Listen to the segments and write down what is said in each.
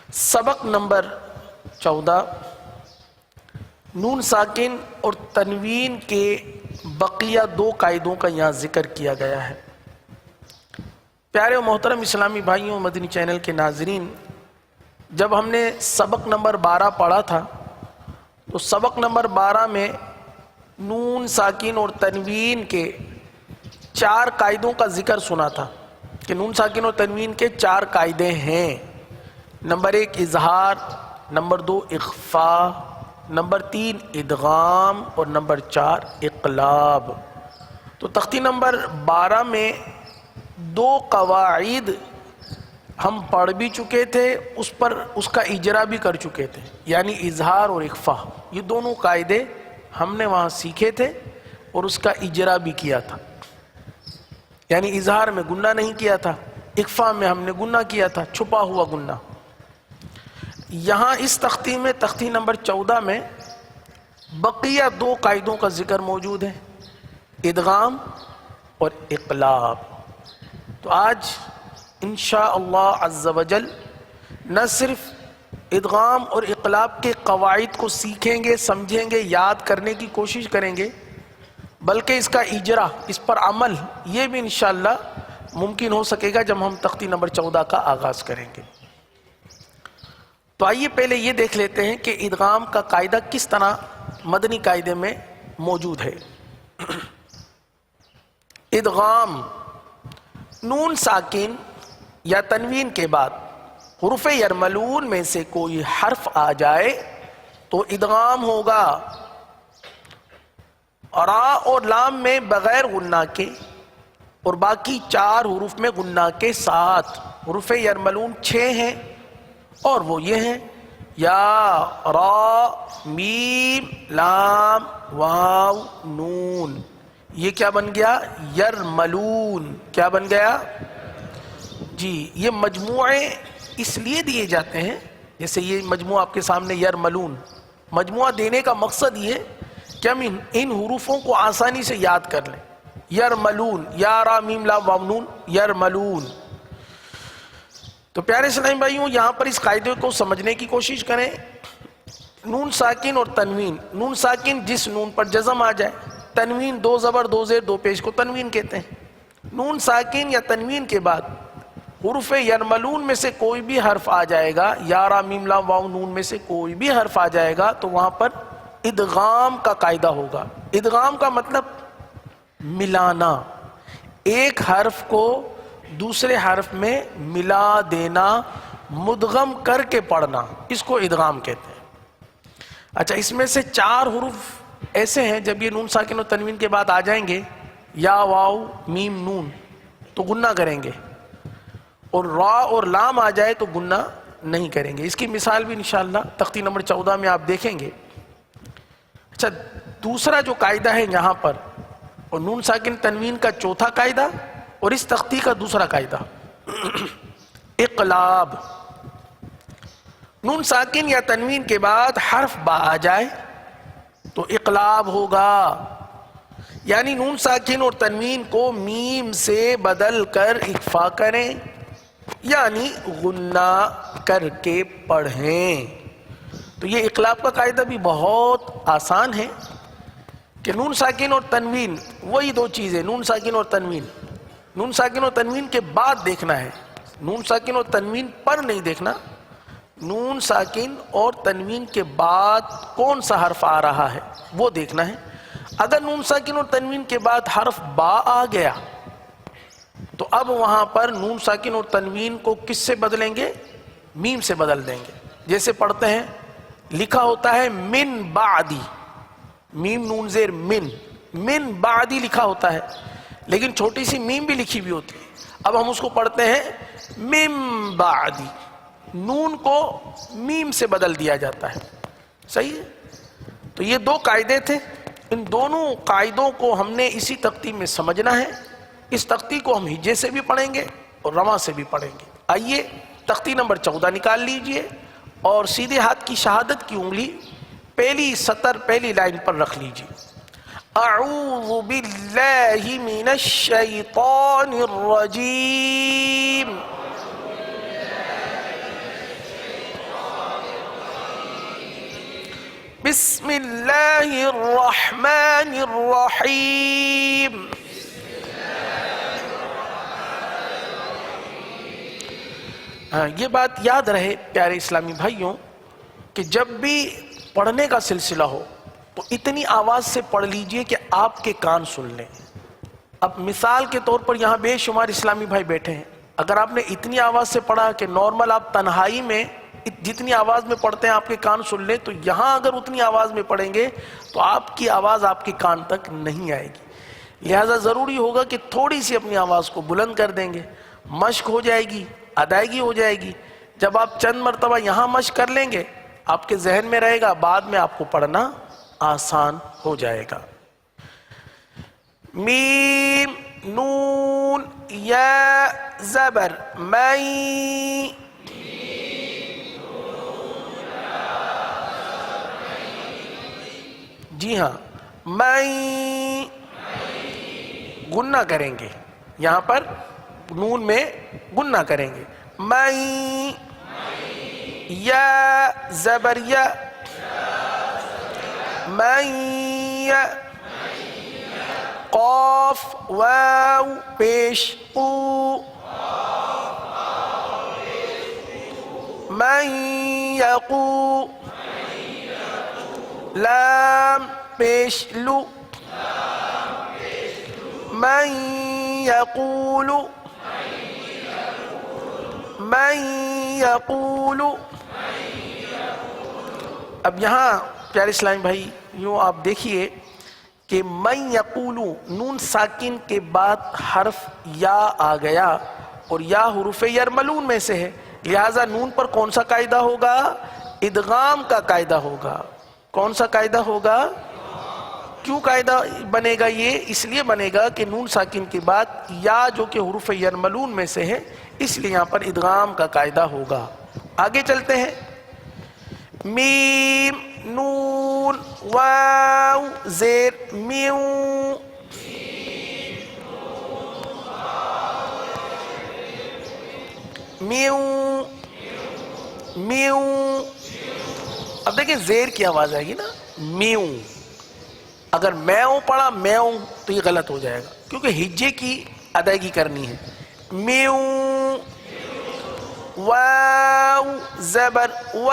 سبق نمبر 14 نون ساکن اور تنوین کے بقیہ دو قاعدوں کا یہاں ذکر کیا گیا ہے۔ پیارے و محترم اسلامی بھائیوں، مدنی چینل کے ناظرین، جب ہم نے سبق نمبر 12 پڑھا تھا تو سبق نمبر 12 میں نون ساکن اور تنوین کے 4 قاعدوں کا ذکر سنا تھا کہ نون ساکن اور تنوین کے 4 قاعدے ہیں۔ نمبر 1 اظہار، نمبر 2 اخفاء، نمبر 3 ادغام اور نمبر 4 اقلاب۔ تو تختی نمبر 12 میں 2 قواعد ہم پڑھ بھی چکے تھے، اس کا اجرا بھی کر چکے تھے، یعنی اظہار اور اخفاء۔ یہ دونوں قاعدے ہم نے وہاں سیکھے تھے اور اس کا اجرا بھی کیا تھا، یعنی اظہار میں گنہ نہیں کیا تھا، اخفاء میں ہم نے گنہ کیا تھا، چھپا ہوا گنہ۔ یہاں اس تختی میں تختی نمبر 14 میں بقیہ 2 قاعدوں کا ذکر موجود ہے، ادغام اور اقلاب۔ تو آج انشاءاللہ عز و جل نہ صرف ادغام اور اقلاب کے قواعد کو سیکھیں گے، سمجھیں گے، یاد کرنے کی کوشش کریں گے، بلکہ اس کا اجرا، اس پر عمل، یہ بھی انشاءاللہ ممکن ہو سکے گا جب ہم تختی نمبر 14 کا آغاز کریں گے۔ تو آئیے پہلے یہ دیکھ لیتے ہیں کہ ادغام کا قاعدہ کس طرح مدنی قاعدے میں موجود ہے۔ ادغام، نون ساکن یا تنوین کے بعد حروف یرملون میں سے کوئی حرف آ جائے تو ادغام ہوگا۔ را اور لام میں بغیر غنہ کے اور باقی 4 حروف میں غنہ کے ساتھ۔ حروف یرملون 6 ہیں اور وہ یہ ہیں یا، را، میم، لام، واو، نون۔ یہ کیا بن گیا؟ یرملون۔ کیا بن گیا؟ جی، یہ مجموعے اس لیے دیے جاتے ہیں، جیسے یہ مجموعہ آپ کے سامنے یرملون، مجموعہ دینے کا مقصد یہ کہ ہم ان حروفوں کو آسانی سے یاد کر لیں۔ یرملون، یا، را، میم، لام، واو، نون، یرملون۔ تو پیارے اسلامی بھائیوں، یہاں پر اس قاعدے کو سمجھنے کی کوشش کریں۔ نون ساکن اور تنوین، نون ساکن جس نون پر جزم آ جائے، تنوین 2 زبر 2 زیر 2 پیش کو تنوین کہتے ہیں۔ نون ساکن یا تنوین کے بعد حروف یرملون میں سے کوئی بھی حرف آ جائے گا، یا، را، میم، لام، واو، نون میں سے کوئی بھی حرف آ جائے گا تو وہاں پر ادغام کا قاعدہ ہوگا۔ ادغام کا مطلب ملانا، ایک حرف کو دوسرے حرف میں ملا دینا، مدغم کر کے پڑھنا، اس کو ادغام کہتے ہیں۔ اچھا، اس میں سے 4 حروف ایسے ہیں جب یہ نون ساکن و تنوین کے بعد آ جائیں گے، یا، واو، میم، نون، تو گنہ کریں گے، اور را اور لام آ جائے تو گنہ نہیں کریں گے۔ اس کی مثال بھی انشاءاللہ تختی نمبر 14 میں آپ دیکھیں گے۔ اچھا، دوسرا جو قاعدہ ہے یہاں پر، اور نون ساکن تنوین کا 4تھا قاعدہ اور اس تختی کا دوسرا قاعدہ، اقلاب۔ نون ساکن یا تنوین کے بعد حرف با آ جائے تو اقلاب ہوگا، یعنی نون ساکن اور تنوین کو میم سے بدل کر اخفاء کریں، یعنی غنہ کر کے پڑھیں۔ تو یہ اقلاب کا قاعدہ بھی بہت آسان ہے کہ نون ساکن اور تنوین وہی 2 چیزیں، نون ساکن اور تنوین، نون ساکن اور تنوین کے بعد دیکھنا ہے، نون ساکن اور تنوین پر نہیں دیکھنا، نون ساکن اور تنوین کے بعد کون سا حرف آ رہا ہے وہ دیکھنا ہے۔ اگر نون ساکن اور تنوین کے بعد حرف با آ گیا تو اب وہاں پر نون ساکن اور تنوین کو کس سے بدلیں گے؟ میم سے بدل دیں گے۔ جیسے پڑھتے ہیں، لکھا ہوتا ہے من بعدی، میم نون زیر من بعدی لکھا ہوتا ہے، لیکن چھوٹی سی میم بھی لکھی بھی ہوتی ہے۔ اب ہم اس کو پڑھتے ہیں من بعدی، نون کو میم سے بدل دیا جاتا ہے، صحیح ہے؟ تو یہ 2 قاعدے تھے، ان دونوں قاعدوں کو ہم نے اسی تختی میں سمجھنا ہے۔ اس تختی کو ہم ہجے سے بھی پڑھیں گے اور رواں سے بھی پڑھیں گے۔ آئیے تختی نمبر 14 نکال لیجئے اور سیدھے ہاتھ کی شہادت کی انگلی پہلی سطر پہلی لائن پر رکھ لیجئے۔ اعوذ باللہ من الشیطان الرجیم بسم اللہ الرحمن الرحیم. یہ بات یاد رہے پیارے اسلامی بھائیوں کہ جب بھی پڑھنے کا سلسلہ ہو تو اتنی آواز سے پڑھ لیجئے کہ آپ کے کان سن لیں. اب مثال کے طور پر یہاں بے شمار اسلامی بھائی بیٹھے ہیں، اگر آپ نے اتنی آواز سے پڑھا کہ نارمل آپ تنہائی میں جتنی آواز میں پڑھتے ہیں آپ کے کان سن لیں، تو یہاں اگر اتنی آواز میں پڑھیں گے تو آپ کی آواز آپ کے کان تک نہیں آئے گی. لہٰذا ضروری ہوگا کہ تھوڑی سی اپنی آواز کو بلند کر دیں گے، مشق ہو جائے گی، ادائیگی ہو جائے گی. جب آپ چند مرتبہ یہاں مشق کر لیں گے آپ کے ذہن میں رہے گا، بعد میں آپ کو پڑھنا آسان ہو جائے گا. میم نون یا زبر میں. جی ہاں، میں گننا کریں گے، یہاں پر نون میں گننا کریں گے. میں یا زبر یا، میں قاف واو پیش او، من یقو لام پیش لو، من یقول، من یقول. اب یہاں پیارے اسلامی بھائی یوں آپ دیکھیے کہ من یقولو نون ساکن کے بعد حرف یا آ گیا اور یا حروف یرملون میں سے ہے، لہٰذا نون پر کون سا قاعدہ ہوگا؟ ادغام کا قاعدہ ہوگا. کون سا قاعدہ ہوگا؟ کیوں قاعدہ بنے گا یہ؟ اس لیے بنے گا کہ نون ساکن کے بعد یا جو کہ حروف یرملون میں سے ہے، اس لیے یہاں پر ادغام کا قاعدہ ہوگا. آگے چلتے ہیں. میم نون واو زیر میو. میو میو. اب دیکھیں زیر کی آواز آئے گی نا، میو. اگر میو پڑھا میو تو یہ غلط ہو جائے گا کیونکہ ہجے کی ادائیگی کرنی ہے. میو واو زبر و،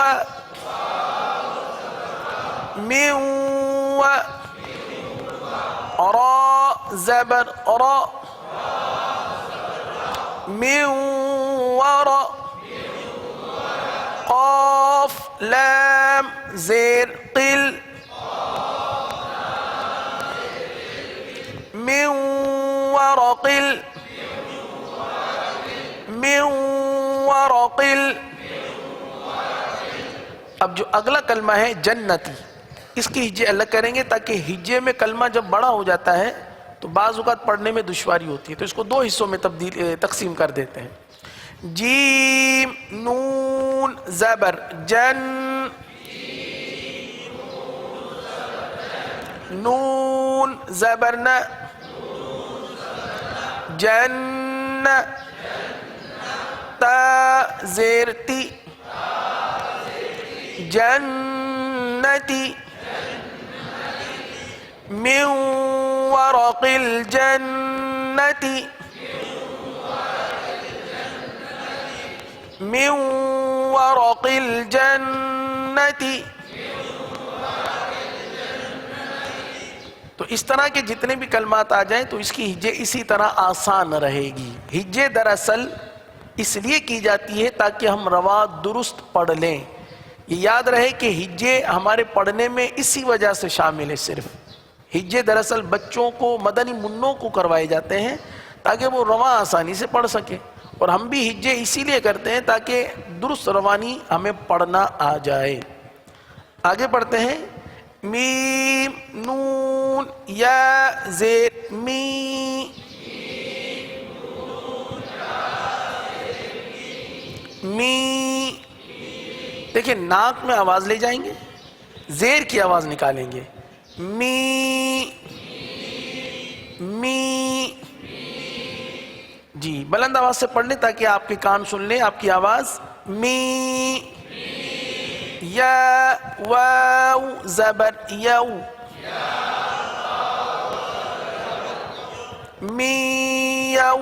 میو را زبر را، میو ورا. قاف لام زیر قل، من ورقل، من ورقل. اب جو اگلا کلمہ ہے جنتی، اس کی ہجے الگ کریں گے تاکہ ہجے میں کلمہ جب بڑا ہو جاتا ہے تو بعض اوقات پڑھنے میں دشواری ہوتی ہے، تو اس کو دو حصوں میں تقسیم کر دیتے ہیں. جیم نون زبر جن، نون زبر ن، جن تا زیر تی، جنتی. من ورق الجنة، من ورق الجنة. تو اس طرح کے جتنے بھی کلمات آ جائیں تو اس کی ہجے اسی طرح آسان رہے گی. ہجے دراصل اس لیے کی جاتی ہے تاکہ ہم روا درست پڑھ لیں. یہ یاد رہے کہ ہجے ہمارے پڑھنے میں اسی وجہ سے شامل ہے. صرف ہجے دراصل بچوں کو، مدنی منوں کو کروائے جاتے ہیں تاکہ وہ رواں آسانی سے پڑھ سکیں، اور ہم بھی ہجے اسی لیے کرتے ہیں تاکہ درست روانی ہمیں پڑھنا آ جائے. آگے پڑھتے ہیں. میم نون یا زیر می، می. دیکھیں ناک میں آواز لے جائیں گے، زیر کی آواز نکالیں گے. می می. جی بلند آواز سے پڑھ لیں تاکہ آپ کے کان سن لیں آپ کی آواز. می. یا واو زبر یو میو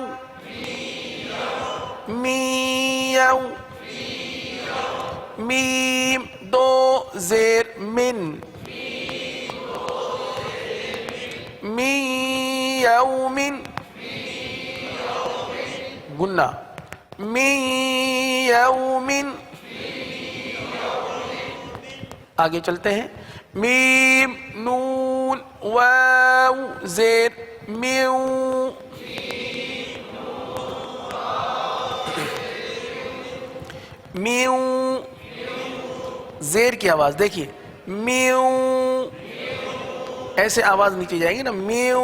میو میم دو زیر من میوم گنہ میوم آگے چلتے ہیں میم نون واو زیر میو میو زیر کی آواز دیکھیے میو ایسے آواز نیچے جائے گی نا میو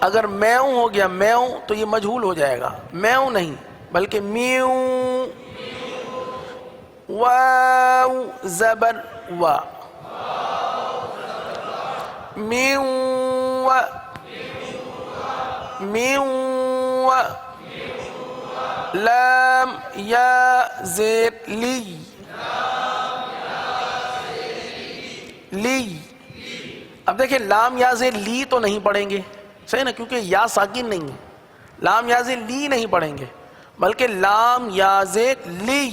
اگر میو ہو گیا میو تو یہ مجہول ہو جائے گا میو نہیں بلکہ میو واو زبر وا میو میو لام یا زیر لی لی اب دیکھیں لام یا زیر لی تو نہیں پڑھیں گے صحیح نا کیونکہ یا ساکن نہیں ہے لام یا زیر لی نہیں پڑھیں گے بلکہ لام یا زیر لی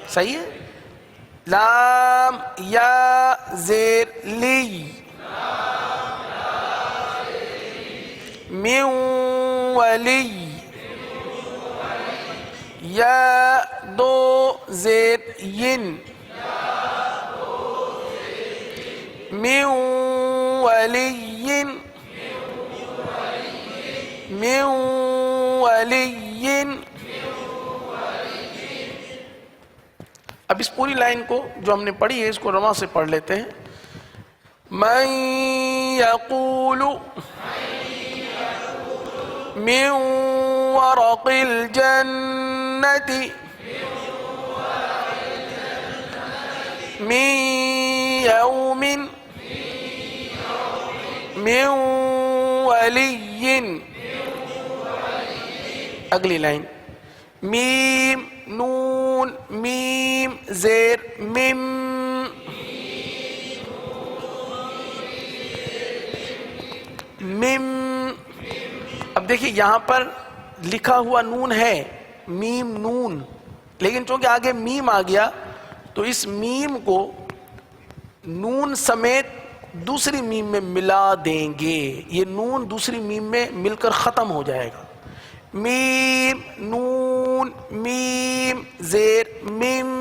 صحیح ہے لام یا زیر لی من ولی یا دو زیر ین من ولی من ولی اب اس پوری لائن کو جو ہم نے پڑھی ہے اس کو رواں سے پڑھ لیتے ہیں من یقول من ورق الجنة من يوم من ولی اگلی لائن میم نون میم زیر مم مم اب دیکھیے یہاں پر لکھا ہوا نون ہے میم نون لیکن چونکہ آگے میم آ گیا تو اس میم کو نون سمیت دوسری میم میں ملا دیں گے یہ نون دوسری میم میں مل کر ختم ہو جائے گا میم نون میم زیر میم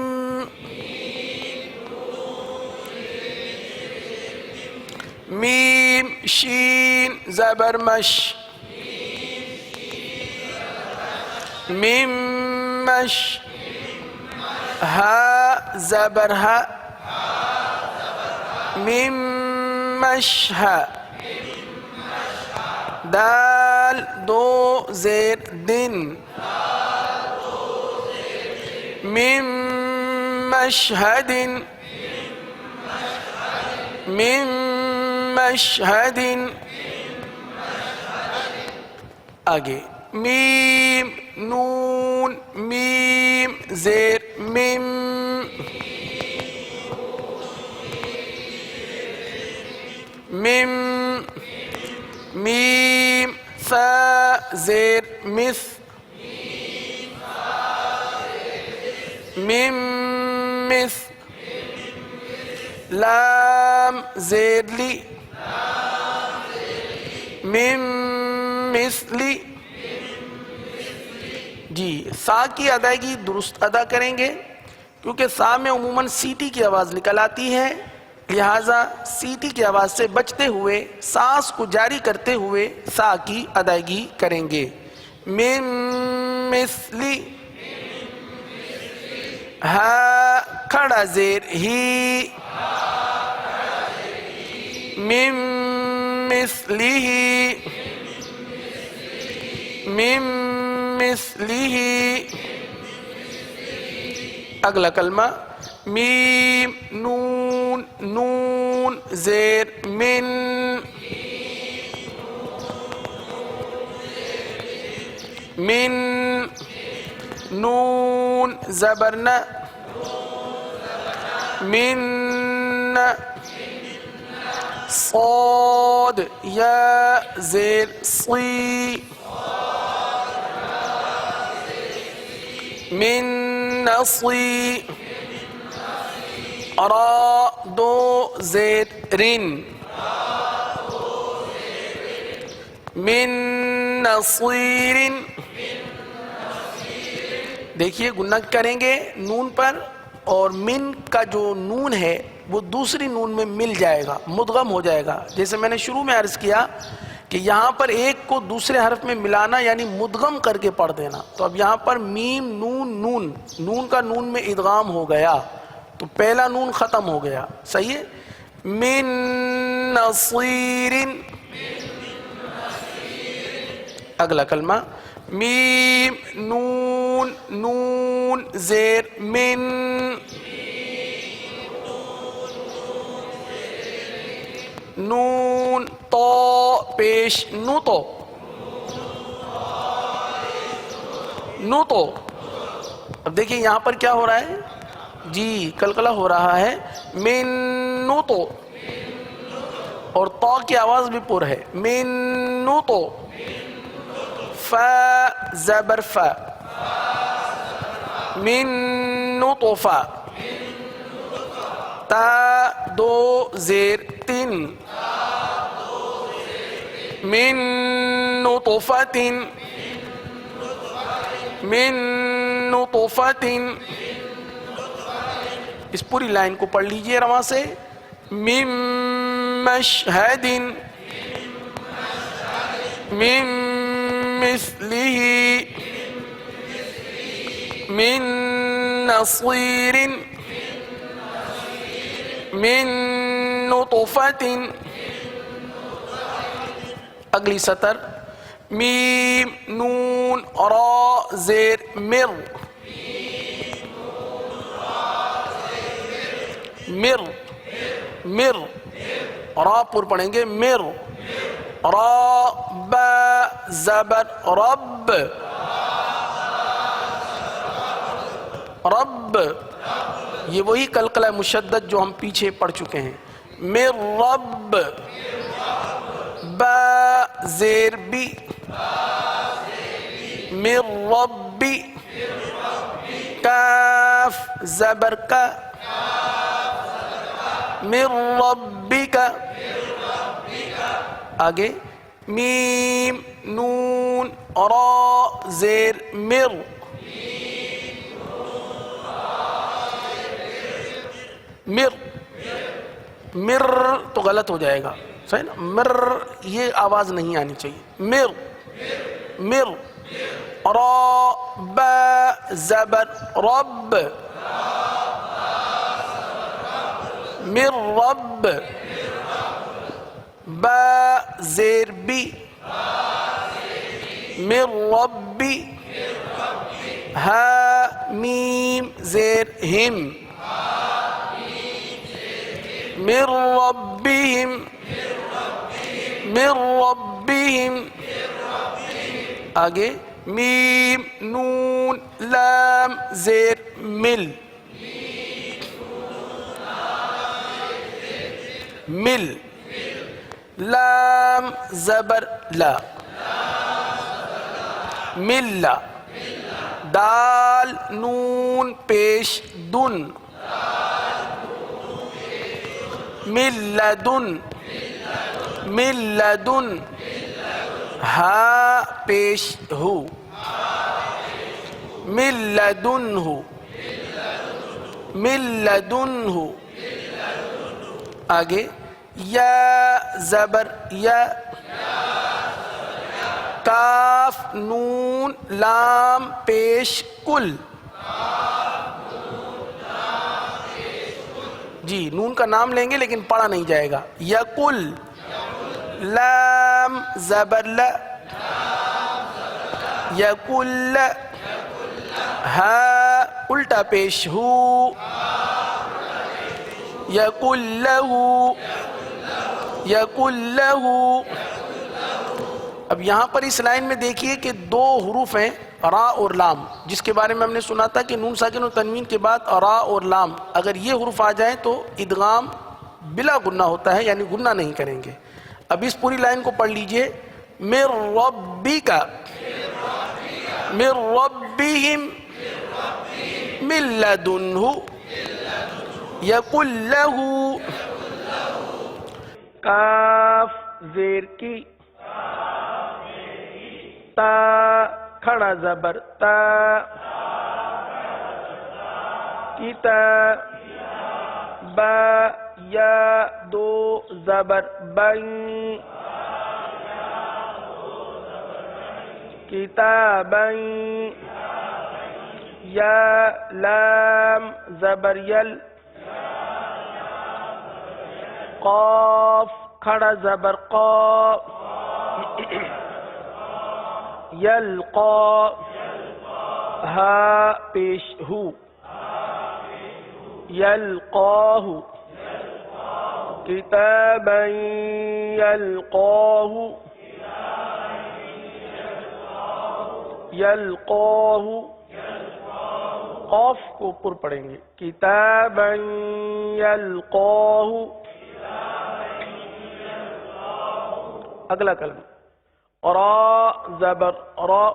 میم شین زبر مش میم مش ہا زبر ہا میم مشہا دال دو زیر دن میم مشہد میم مشہد آگے میم نون میم زیر میم میم میم فا زیر مس میم مس لام زیر لی میم مثلی جی سا کی ادائیگی درست ادا کریں گے کیونکہ سا میں عموماً سیٹی کی آواز نکل آتی ہے لہٰذا سیٹی کی آواز سے بچتے ہوئے سانس کو جاری کرتے ہوئے سا کی ادائیگی کریں گے من مثلی ہا کھڑا زیر ہی من مثلی من مثلی اگلا کلمہ میم نون نون زیر من من نون زبرنا من صاد یا زیر صی من نصی را دو زیر رن من نصیر دیکھیے گنہ کریں گے نون پر اور من کا جو نون ہے وہ دوسری نون میں مل جائے گا مدغم ہو جائے گا جیسے میں نے شروع میں عرض کیا کہ یہاں پر ایک کو دوسرے حرف میں ملانا یعنی مدغم کر کے پڑھ دینا تو اب یہاں پر میم نون نون نون کا نون میں ادغام ہو گیا تو پہلا نون ختم ہو گیا صحیح ہے من نصیر اگلا کلمہ میم نون نون زیر من نون تو پیش نو تو اب دیکھیں یہاں پر کیا ہو رہا ہے جی کلکلہ ہو رہا ہے من نو تو اور تو کی آواز بھی پر ہے من نو تو فا زبر فا من نطفہ تا دو زیر تین من نطفۃ من نطفۃ اس پوری لائن کو پڑھ لیجئے رواں سے من مشہد من مثلہ من نصیر من نطفۃ اگلی سطر میم نون را زیر مر مر مر را پر پڑھیں گے مر را با زبر رب رب یہ وہی قلقلہ مشدد جو ہم پیچھے پڑھ چکے ہیں مر رب با زیر بی مر ربی کاف زبر کا مر ربک آگے میم نون را زیر مر مر مر تو غلط ہو جائے گا صحیح نا مر یہ آواز نہیں آنی چاہیے مر مر را با زبر رب مر رب با زیر بی مر ربی ہا میم زیر ہم من ربهم من ربهم آگے میم نون لام زیر مل مل لام زبر لا مل دال نون پیش دن من لدن من لدن ہا پیش ہو من لدن ہو من لدن ہو آگے یا زبر یا کاف نون لام پیش کل جی نون کا نام لیں گے لیکن پڑھا نہیں جائے گا یقل لام زبر ل یقل ہا الٹا پیش ہو یقل لہو یقل لہو اب یہاں پر اس لائن میں دیکھیے کہ دو حروف ہیں را اور لام، جس کے بارے میں ہم نے سنا تھا کہ نون ساکن اور تنوین کے بعد را اور لام اگر یہ حروف آ جائیں تو ادغام بلا گنہ ہوتا ہے، یعنی گنہ نہیں کریں گے۔ اب اس پوری لائن کو پڑھ لیجئے، من ربک، من ربہم، من لدنہ، یقل لہ، کاف زیر کی، تا کھڑا زبر تا، کتا، با یا دو زبر بین، کتابین، یا لام زبر یل، قاف کھڑا زبر قا، یلقا، ہا پیش ہو، یلقاہ، کتابا یلقاہ، یلقاہ، قاف کو پر پڑھیں گے، کتابا یلقاہ۔ اگلا کلمہ را زبر را،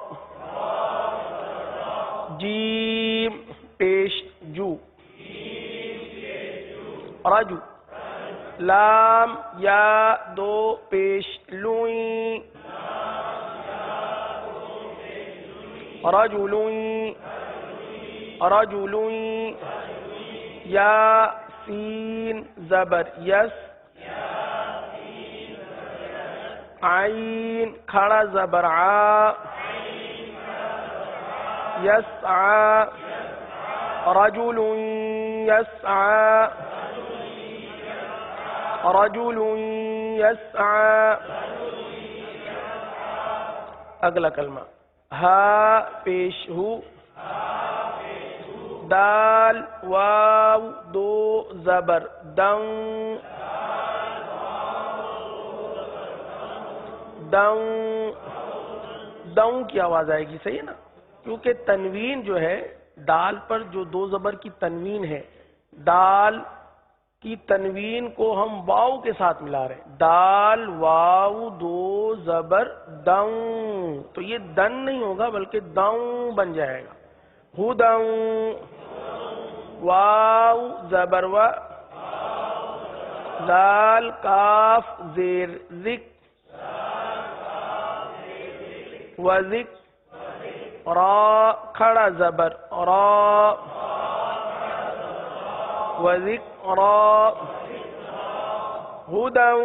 جیم پیش جو، رجو، لام یا دو پیش لوئیں، رجلوئیں، رجلوئیں، یا سین زبر یس، عین کھڑا زبر عا، یسعا، رجل یسعا، رجل یسعا۔ اگلا کلمہ ہا پیش ہو، دال واو دو زبر دن، دن، دن کی آواز آئے گی، صحیح ہے نا، کیونکہ تنوین جو ہے دال پر جو دو زبر کی تنوین ہے، دال کی تنوین کو ہم واو کے ساتھ ملا رہے ہیں، دال واو دو زبر دن، تو یہ دن نہیں ہوگا بلکہ دن بن جائے گا، ہدن، واو زبر و، دال کاف زیر ذک، وذک، را کھڑا زبر را، وذکرا، ہدن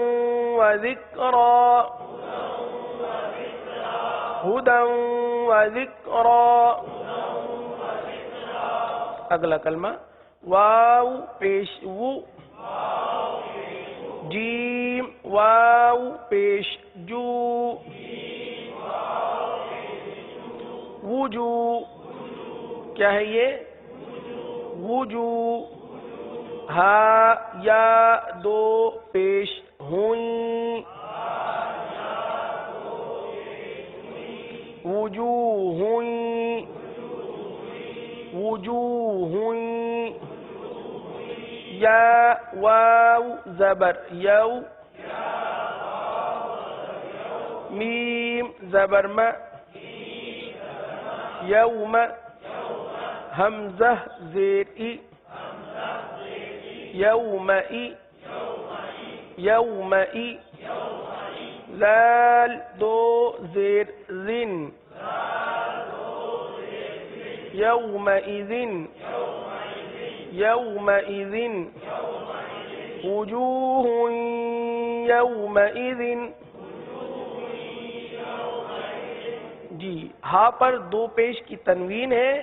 وذکرا، ہدن وذکرا۔ اگلا کلمہ واو پیش وو، جیم واو پیش جو، وجو، کیا ہے یہ؟ وجو، ہا یا دو پیش ہوئیں، وجوہوئیں، وجوہوئیں، یا واو زبر یو، میم زبر ما، یوم، حمزہ زیر ای، یومئی، یومئی، لال دو زیر زن، یومئذن، یومئذن، وجوہ یومئذن۔ جی ہا پر دو پیش کی تنوین ہے،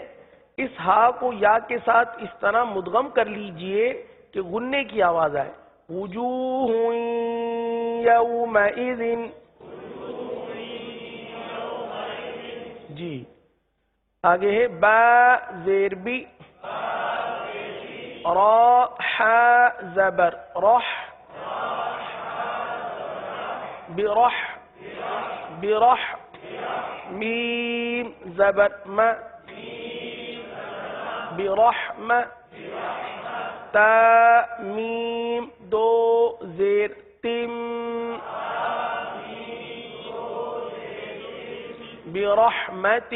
اس ہا کو یا کے ساتھ اس طرح مدغم کر لیجئے کہ غنے کی آواز آئے، وجوہ یومئذ۔ جی آگے ہے با زیر بی، را حا زبر رح، برح، برح، میم زبر م برحم تا میم دو زیر تم برحمت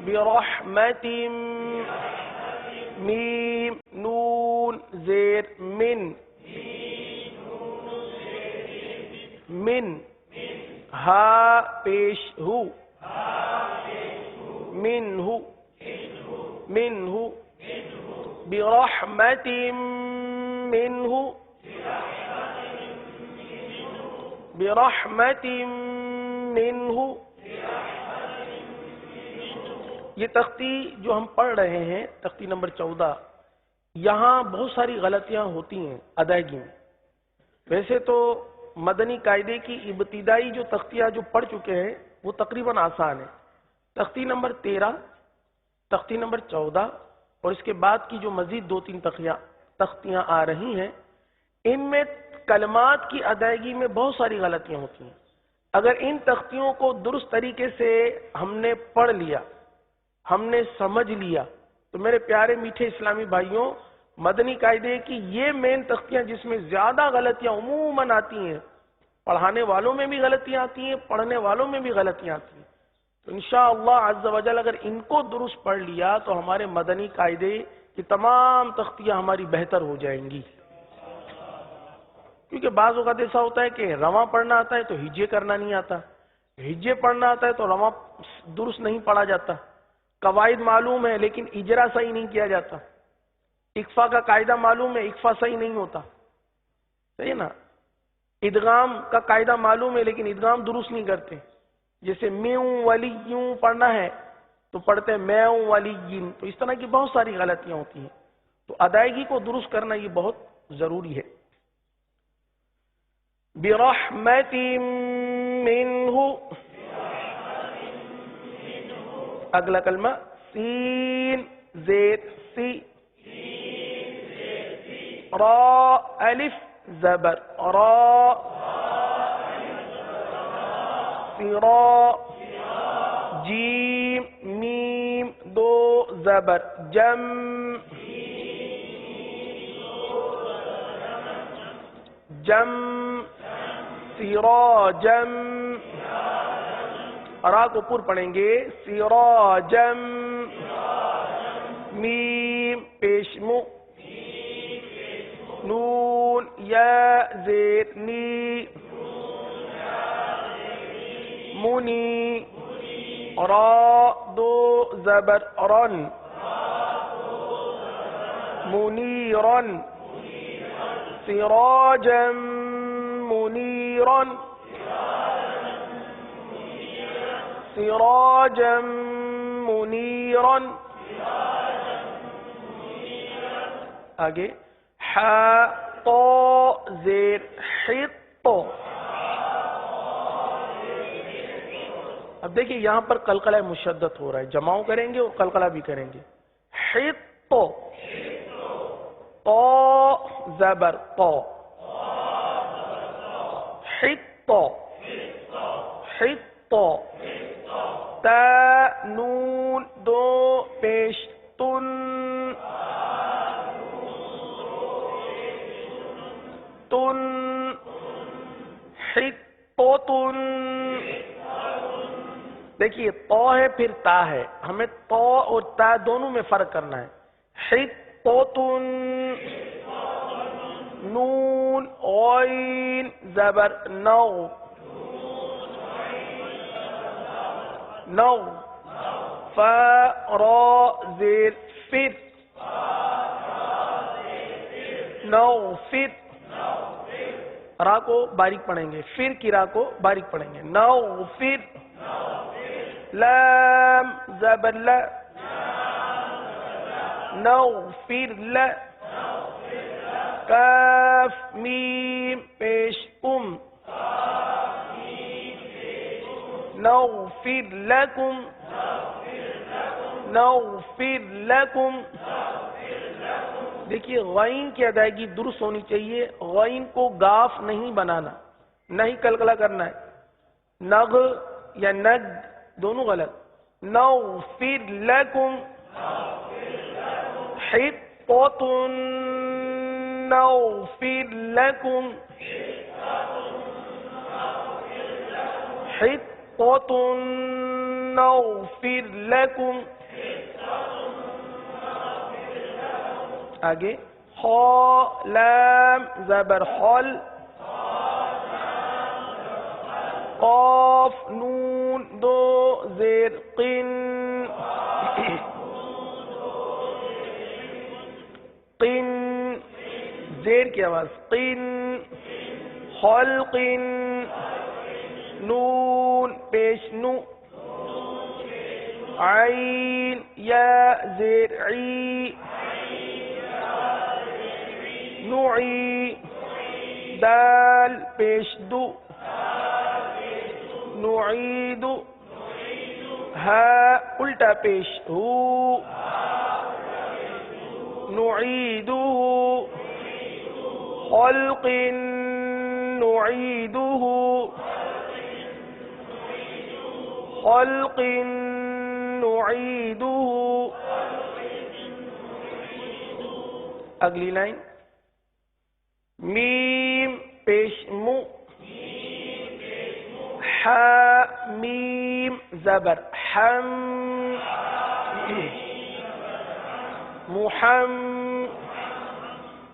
برحمت میم نون زیر من من ہا پیش ہو منہ منہ برحمت منہ برحمت منہ. یہ تختی جو ہم پڑھ رہے ہیں تختی نمبر 14، یہاں بہت ساری غلطیاں ہوتی ہیں ادائیگی میں. ویسے تو مدنی قاعدے کی ابتدائی جو تختیاں جو پڑھ چکے ہیں وہ تقریباً آسان ہے. تختی نمبر 13، تختی نمبر 14 اور اس کے بعد کی جو مزید 2-3 تختیاں آ رہی ہیں، ان میں کلمات کی ادائیگی میں بہت ساری غلطیاں ہوتی ہیں. اگر ان تختیوں کو درست طریقے سے ہم نے پڑھ لیا، ہم نے سمجھ لیا، تو میرے پیارے میٹھے اسلامی بھائیوں، مدنی قاعدے کی یہ مین تختیاں جس میں زیادہ غلطیاں عموماً آتی ہیں، پڑھانے والوں میں بھی غلطیاں آتی ہیں، پڑھنے والوں میں بھی غلطیاں آتی ہیں، تو انشاءاللہ عز و جل اگر ان کو درست پڑھ لیا تو ہمارے مدنی قاعدے کی تمام تختیاں ہماری بہتر ہو جائیں گی. کیونکہ بعض اوقات ایسا ہوتا ہے کہ رواں پڑھنا آتا ہے تو ہجے کرنا نہیں آتا، ہجے پڑھنا آتا ہے تو رواں درست نہیں پڑھا جاتا، قواعد معلوم ہے لیکن اجرا صحیح نہیں کیا جاتا، اکفا کا قاعدہ معلوم ہے، اکفا صحیح نہیں ہوتا، صحیح ہے نا. ادغام کا قاعدہ معلوم ہے لیکن ادغام درست نہیں کرتے. جیسے میوں ولیوں پڑھنا ہے تو پڑھتے ہیں میوں ولیین. تو اس طرح کی بہت ساری غلطیاں ہوتی ہیں، تو ادائیگی کو درست کرنا یہ بہت ضروری ہے. برحمت منہ، اگلا کلمہ سین زیر سی، را الف زبر را، سرا جیم میم دو زبر جم، جم سراجم، را کو پر پڑھیں گے سراجم، میم پیشمو، نون یا زیر نی، منی، را دو زبر رن، منیرن، سراجا منیرا، سراجا منیرا. آگے حا طا زیر حط. اب دیکھیں یہاں پر قلقلہ مشدد ہو رہا ہے، جماؤں کریں گے اور قلقلہ بھی کریں گے. حط، طا زبر طا، حط حط، تا نون دو پیش تن، تن حطتن. دیکھیے طا ہے پھر تا ہے، ہمیں طا اور تا دونوں میں فرق کرنا ہے. حطتن، نون غین زبر نو، نو، فا را زیر فر، نو فر. را کو باریک پڑھیں گے، فر کی را کو باریک پڑھیں گے. نو فر، لام زبر لا، نو فر لا. کاف میم پیش ام، نغفر لکم، نغفر لکم. دیکھیے غین کی ادائیگی درست ہونی چاہیے، غین کو گاف نہیں بنانا، نہیں قلقلہ کرنا ہے. نغ یا ند دونوں غلط. نغفر لکم حطۃ نغفر لکم حطۃ نغفر لکم. آگے خا لام زبر خل قاف نون دو زیر قن قن زیر کی آواز قن خلق نون پیش نو عین یا زیر عی نوعی دال پیش دو نعید ہا الٹا پیش ہو نعیدہ خلق نعیدہ خلق نعیدہ. اگلی لائن میم پیش مو حمیم زبر حم محم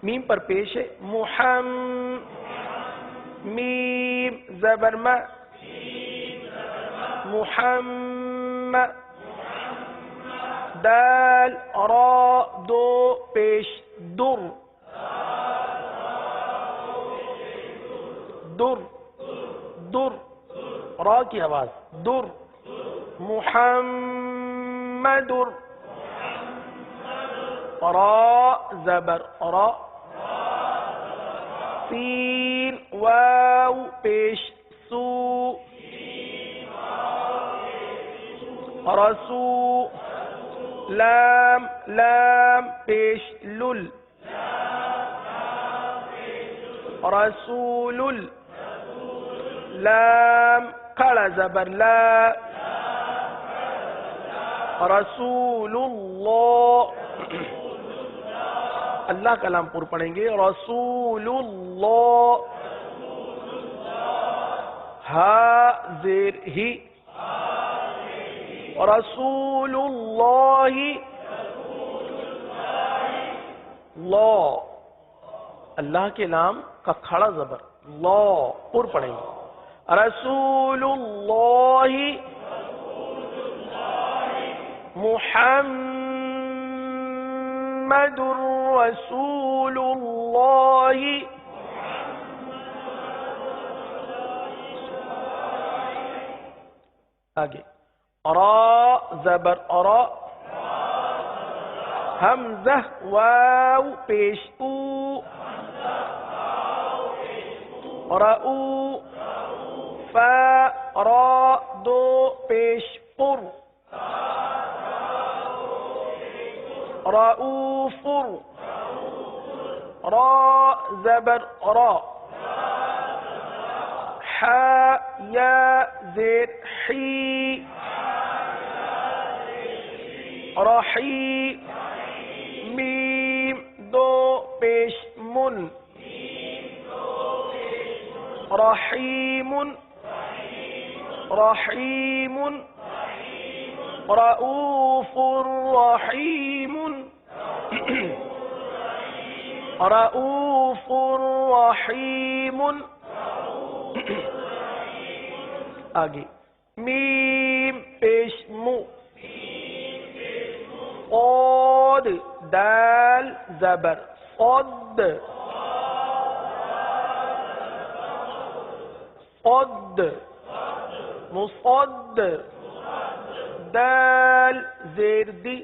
میم پر پیش ہے محم میم زبر ما محم دال را دو پیش در در در را کی آواز در محمد را زبر را سین واو پیش سو رسو لام لام پیش لل رسول لام کڑا زبر لا رسول اللہ. اللہ کا لام پر پڑھیں گے رسول اللہ ہا زیر ہی رسول اللہ لا اللہ کے نام کا کھڑا زبر لا پر پڑھیں گے رسول اللہ محمد رسول اللہ آگے را زبر را حمزہ واو پیش او رأو فا را دو پیش پر رؤوف را زبر را حا یا زیر حی رحی میم دو پیش من رحیم رحیم رؤوف رحیم رؤوف رحیم. آگے میم پیش مو قاد دال زبر قد قد مصد دال زیر دی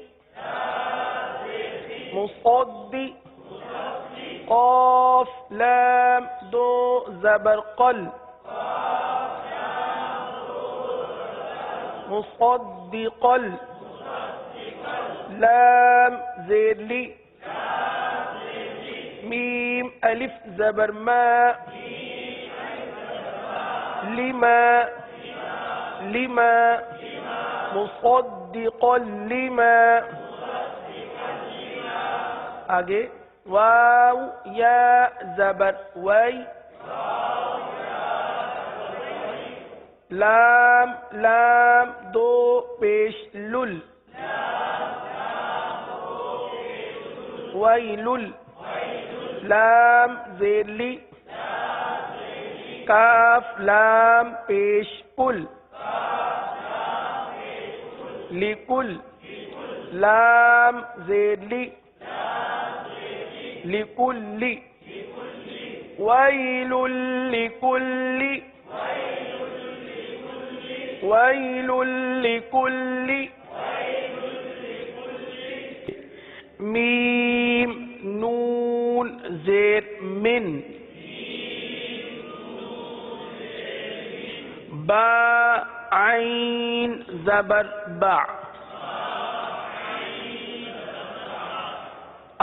مصدی قاف لام دو زبر قل مصدقل لام زیر لی میم الف زبر ما لما لما مصدقا لما آگے واو یا زبر وی لام لام دو پیش لل ویلل لام زیر لی کاف لام پیش کل لکل لام زیر لی لکل ویل لکل ویل لکل میم نون زیر من با عین زبر با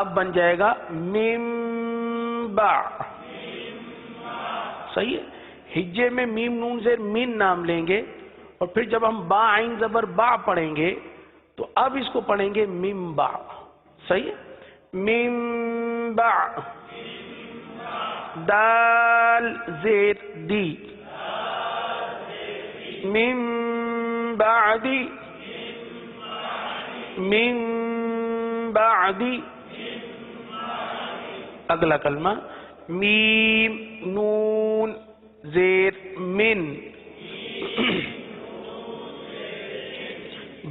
اب بن جائے گا میم با صحیح ہے. ہجے میں میم نون زیر من نام لیں گے اور پھر جب ہم با عین زبر با پڑھیں گے تو اب اس کو پڑھیں گے میم با. صحیح ہے. میم با دال زیر دی من بعدی من بعدی. اگلا کلمہ میم نون زیر من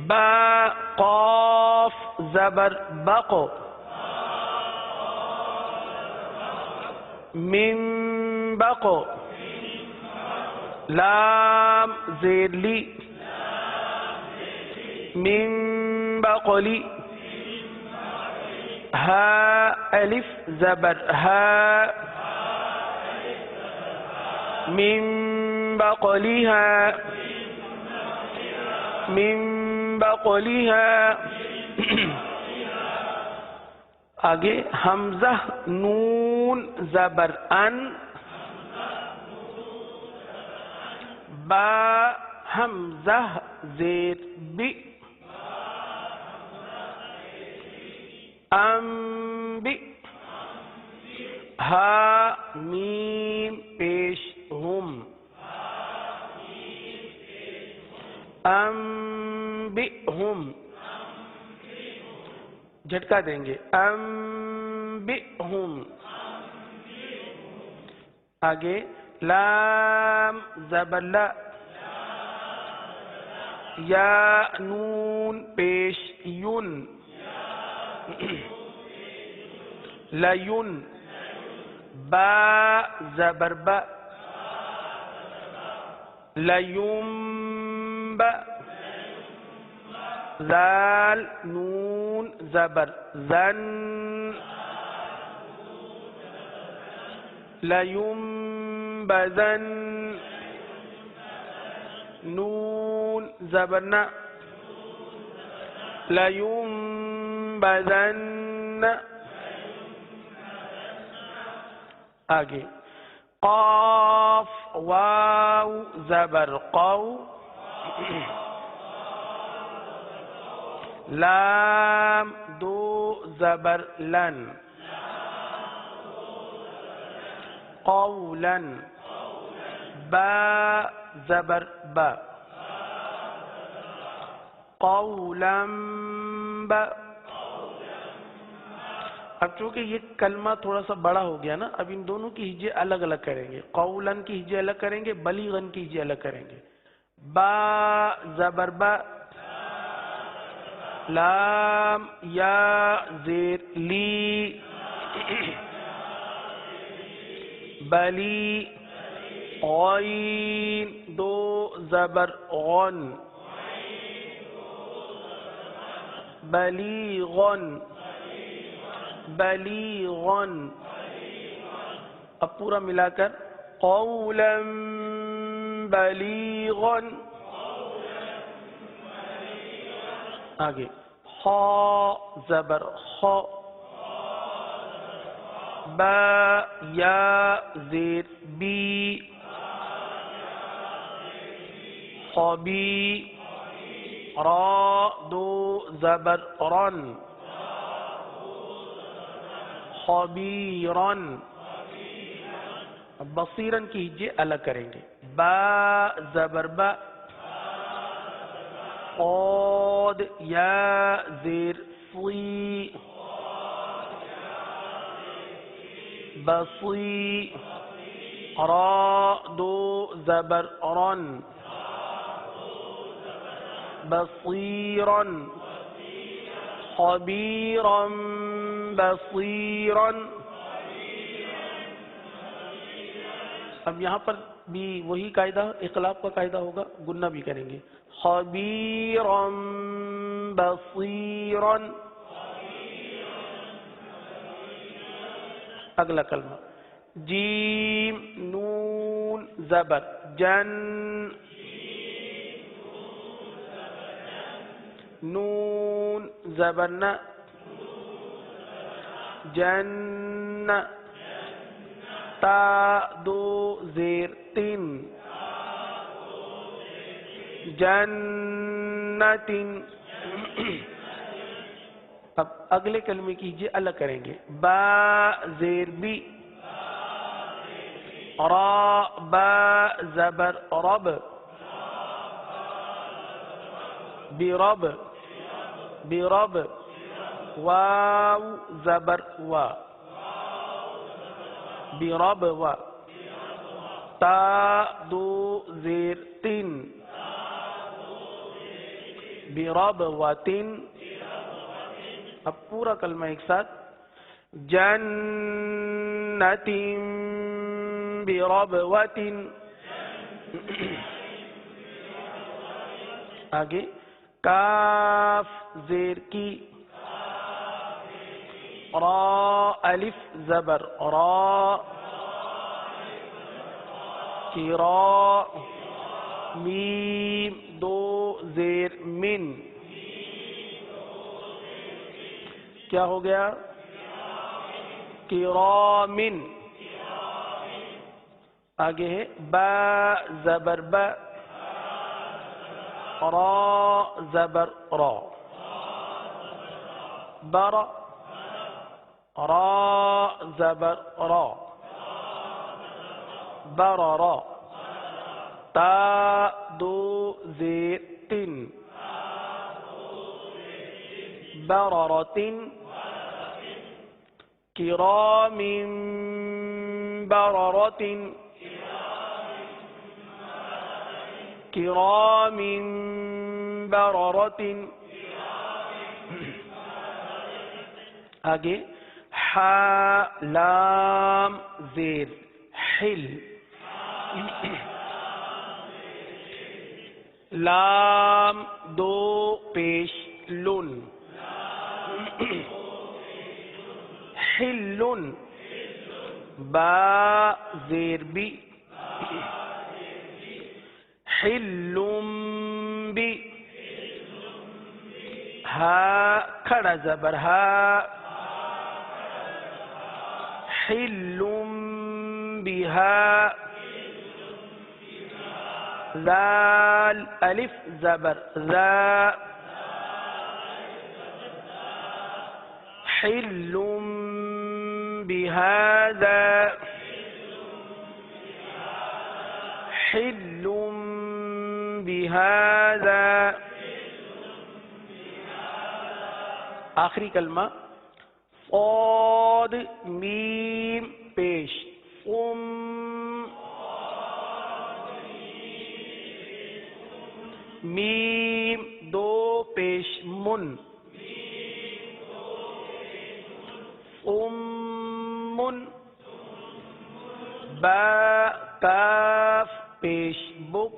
با قاف زبر بقو من بقو لام زیر لی من بقلی ہا الف زبر ہا من بقلیہا من بقلیہا. آگے حمزہ نون زبر ان با حمزہ زیر بی بی ہا میم پیش ہم بی ہم جھٹکا دیں گے بی ہم. آگے لام زبر لا یا نون پیش یون لیون با زبر با لیوم با زال نون زبر زن لیوم بزن نون زبر نا لیوم بزن. آگے قاف واو زبر قو لام دو زبر لن قولا با زبر با قولا با. اب چونکہ یہ کلمہ تھوڑا سا بڑا ہو گیا نا، اب ان دونوں کی ہجے الگ الگ کریں گے. قولن کی ہجے الگ کریں گے، بلیغن کی ہجے الگ کریں گے. با زبر با لام یا زیر لی بلی غین دو زبر غن بلیغن بلیغن. اب پورا ملا کر قولا بلیغا. آگے خا زبر خا با یا زیر بی خبی، را دو زبر رن، خبیرن. اب بصیرن کی ہجے الگ کریں گے. با زبر با، قاد یا زیر صی، بصی. را دو زبر رن، بصیرن، خبیرن بصیرن. اب یہاں پر بھی وہی قاعدہ اقلاب کا قاعدہ ہوگا، گنہ بھی کریں گے. خبیرن بصیرن. اگلا کلمہ جیم نون زبر جن، نون زبر ن، جن. تا دو زیر تین، جنت. اب اگلے کلمے کیجئے الگ کریں گے. با زیر بی، را با زبر رب، برب، برب. واو زبر وا، برب وا. تا دو زیر تین، برب و تین. اب پورا کلمہ ایک ساتھ. جنت بربوۃ. آگے کاف زیر کی، را الف زبر را، کرا. میم دو زیر من، کیا ہو گیا؟ کرامن. آگے ہے با زبر با، را زبر را، بر. را زبر را، بررا. تا دو زیر تین، بررتن. کرام بررت، کرام بررت. آگے حا لام زیر حل، لام دو پیش لن، حل. با زیر بی، حل بی. ہا کھڑا زبر ہا، حل بها. ذال الف زبر ذا، حل بهذا، حل بهذا. آخری کلمہ صاد میم پیش میم دو پیش من، من. با کاف پیش بک،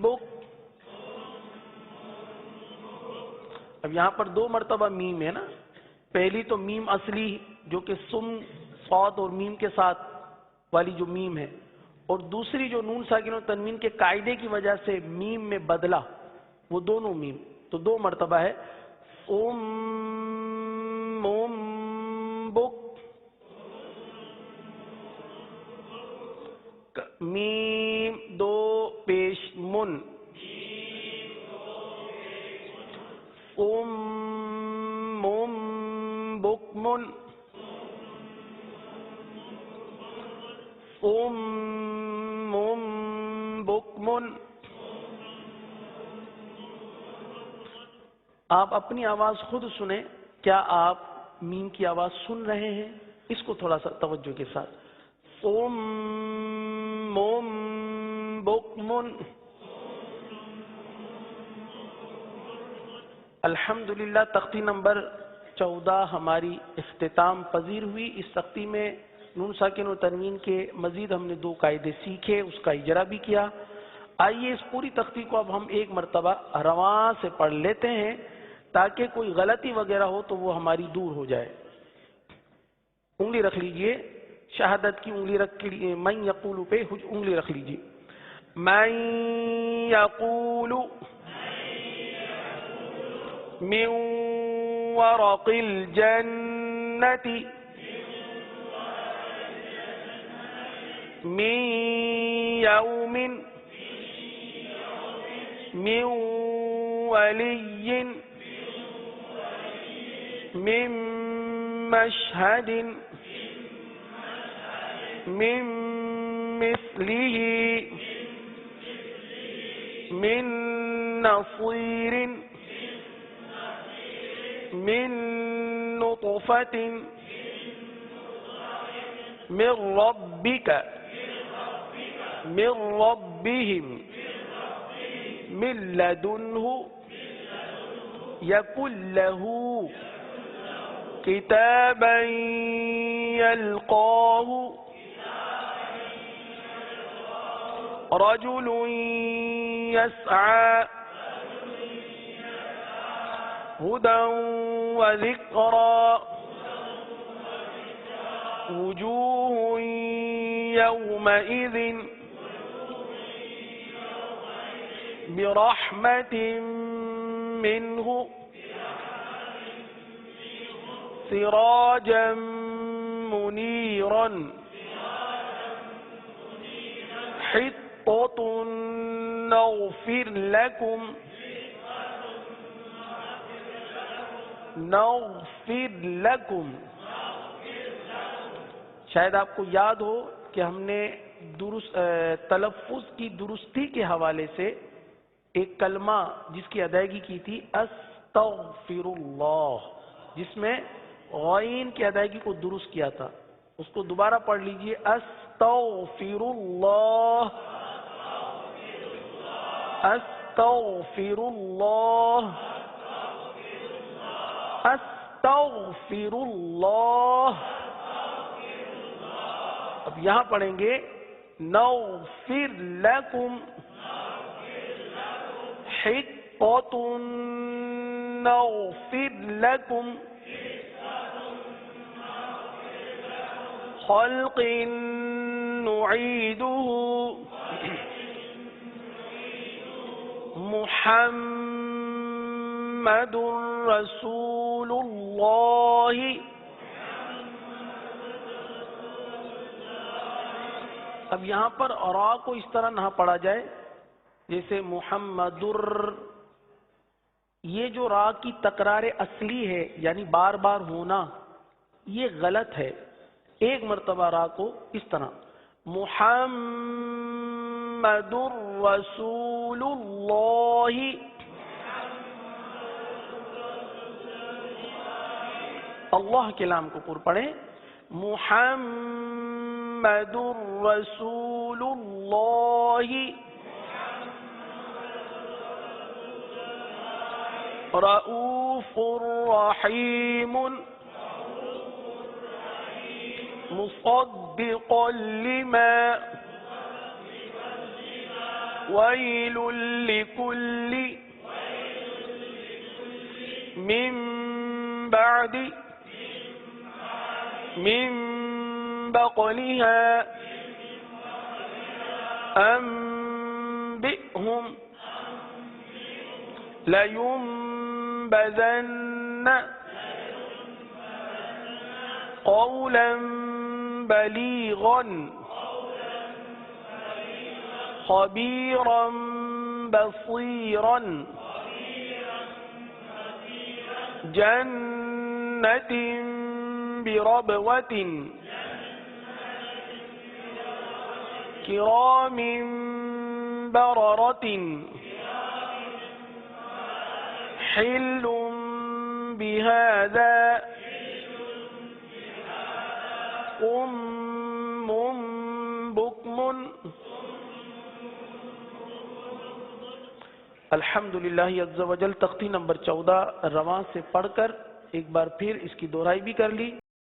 بک. اب یہاں پر دو مرتبہ میم ہے نا. پہلی تو میم اصلی جو کہ سم صاد اور میم کے ساتھ والی جو میم ہے، اور دوسری جو نون ساکن و تنوین کے قاعدے کی وجہ سے میم میں بدلا، وہ دونوں میم تو دو مرتبہ ہے. بک. میم دو پیش من، بکمن، بکمن۔ آپ اپنی آواز خود سنیں، کیا آپ میم کی آواز سن رہے ہیں؟ اس کو تھوڑا سا توجہ کے ساتھ، بکمن۔ الحمدللہ تختی نمبر 14 ہماری اختتام پذیر ہوئی۔ اس تختی میں نون ساکن و تنوین کے مزید ہم نے 2 قاعدے سیکھے، اس کا اجرا بھی کیا۔ آئیے اس پوری تختی کو اب ہم ایک مرتبہ رواں سے پڑھ لیتے ہیں تاکہ کوئی غلطی وغیرہ ہو تو وہ ہماری دور ہو جائے۔ انگلی رکھ لیجئے، شہادت کی انگلی رکھ لیجئے، من یقول پہ انگلی رکھ لیجئے۔ من یقول من ورق الجنة من يوم من ولي من مشهد من مثله من نصير من نطفة من ربك من ربهم من لدنه يكن له كتابا يلقاه رجل يسعى هدى وذكرى وجوه يومئذ برحمة منه سراجا منيرا حطة نغفر لكم شاید آپ کو یاد ہو کہ ہم نے تلفظ کی درستی کے حوالے سے ایک کلمہ جس کی ادائیگی کی تھی استغفر اللہ، جس میں غین کی ادائیگی کو درست کیا تھا، اس کو دوبارہ پڑھ لیجئے، استغفر اللہ، استغفر اللہ، استغفر اللہ۔ اب یہاں پڑھیں گے نغفر لکم حطة نغفر لکم خلق نعيده محمد رسول اللہ۔ اب یہاں پر را کو اس طرح نہ پڑھا جائے جیسے محمدر، یہ جو را کی تکرار اصلی ہے یعنی بار بار ہونا، یہ غلط ہے۔ ایک مرتبہ را کو اس طرح محمد رسول اللہ، اللہ کے لام کو پر پڑھیں، محمد رسول اللہ رؤوف رحیم مصدقا لما ويل لكل من بعد من بقلها أنبئهم لينبذن قولا بليغا خبيرا بصيرا جنة بربوة كرام بررة حل بهذا صم بكم. الحمدللہ عز و جل تختی نمبر 14 رواں سے پڑھ کر ایک بار پھر اس کی دہرائی بھی کر لی.